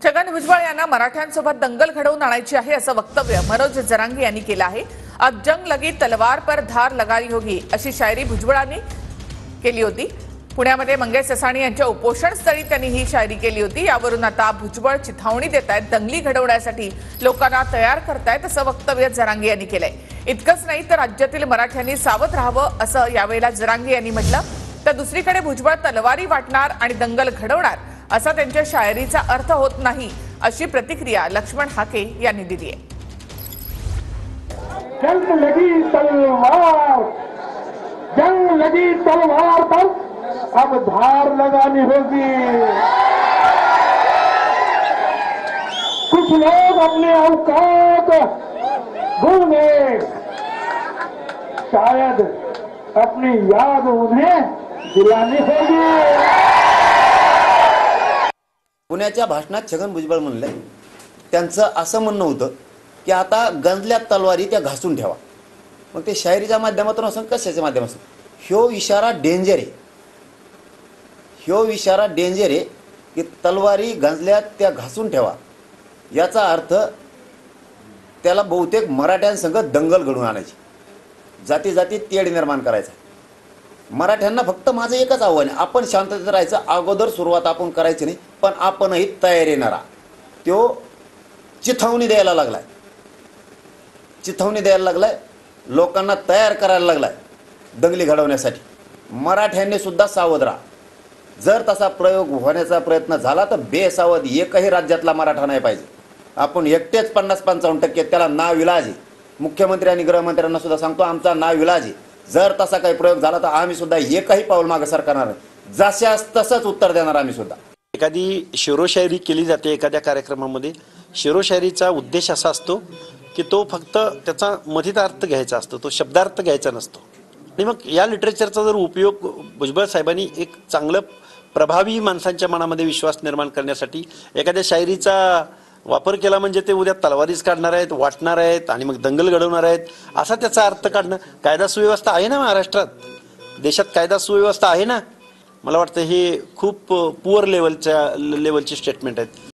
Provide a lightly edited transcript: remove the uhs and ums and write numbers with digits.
छगन भुजबळ यांना मराठ्यांसोबत दंगल घडवून आणायची आहे असं वक्तव्य मनोज जरांगे यांनी केलं आहे। अब जंग लगी तलवार पर धार लगाई होगी अशी शायरी भुजबळांनी केली होती। पुण्यामध्ये मंगेश ससाणी यांच्या उपोषण स्थळी त्यांनी ही शायरी केली होती। यावरून आता भुजबळ चिथावणी देतायत, दंगली घडवण्यासाठी लोकांना तयार करतायत असं वक्तव्य जरांगे यांनी केलंय। इतकंच नाही तर राज्यातील मराठ्यांनी सावध राहावं असं यावेळेला जरांगे यांनी म्हटलं। तर दुसरीकडे भुजबळ तलवारी वाटणार आणि दंगल घडवणार असा त्यांच्या शायरीचा अर्थ होत नाही अशी प्रतिक्रिया लक्ष्मण हाके यांनी दिली आहे। जंग लगी तलवार पर अब धार लगानी होगी। कुछ लोग अपने औकात भूल गए, शायद अपनी याद उन्हें दिलानी होगी। पुण्याच्या भाषणात छगन भुजबळ म्हणले, त्यांचं असं म्हणणं होतं की आता गंजल्या तलवारी त्या घासून ठेवा। मग ते शायरीच्या माध्यमातून असं कशाच्या माध्यमातून ह्यो इशारा डेंजर आहे, ह्यो इशारा डेंजर आहे की तलवारी गंजल्या त्या घासून ठेवा। याचा अर्थ त्याला बहुतेक मराठ्यांसंग दंगल घडवून आणायची, जाती जाती तेढ निर्माण करायचा। मराठ्यांना फक्त माझं एकच आव्हान आहे, आपण शांततेत राहायचं। अगोदर सुरुवात आपण करायची नाही, पण आपणही तयारी नरा। तो चिथावणी द्यायला लागलाय, चिथावणी द्यायला लागलाय, लोकांना तयार करायला लागलाय दंगली घडवण्यासाठी। मराठ्यांनी सुद्धा सावध राहा। जर तसा प्रयोग होण्याचा प्रयत्न झाला तर बेसावध एकही राज्यातला मराठा नाही पाहिजे। आपण एकटेच 50-55% त्याला नाविलाज आहे। मुख्यमंत्री आणि गृहमंत्र्यांना सुद्धा सांगतो, आमचा नाविलाज आहे। जर तसा काही प्रयोग झाला तर आम्ही सुद्धा एकही पाऊल मागे सरकणार नाही, जशास तसंच उत्तर देणार आम्ही सुद्धा। एखादी शेरोशायरी केली जाते एखाद्या कार्यक्रमामध्ये, शेरोशायरीचा उद्देश असा असतो की तो फक्त त्याचा मथित अर्थ घ्यायचा असतो, तो शब्दार्थ घ्यायचा नसतो। आणि मग या लिटरेचरचा जर उपयोग भुजबळ साहेबांनी एक चांगलं प्रभावी माणसांच्या मनामध्ये विश्वास निर्माण करण्यासाठी एखाद्या शायरीचा वापर केला म्हणजे ते उद्या तलवारीच काढणार आहेत, वाटणार आहेत आणि मग दंगल घडवणार आहेत असा त्याचा अर्थ काढणं। कायदा सुव्यवस्था आहे ना महाराष्ट्रात, देशात कायदा सुव्यवस्था आहे ना। मला वाटतं हे खूप पुअर लेवलची स्टेटमेंट आहेत।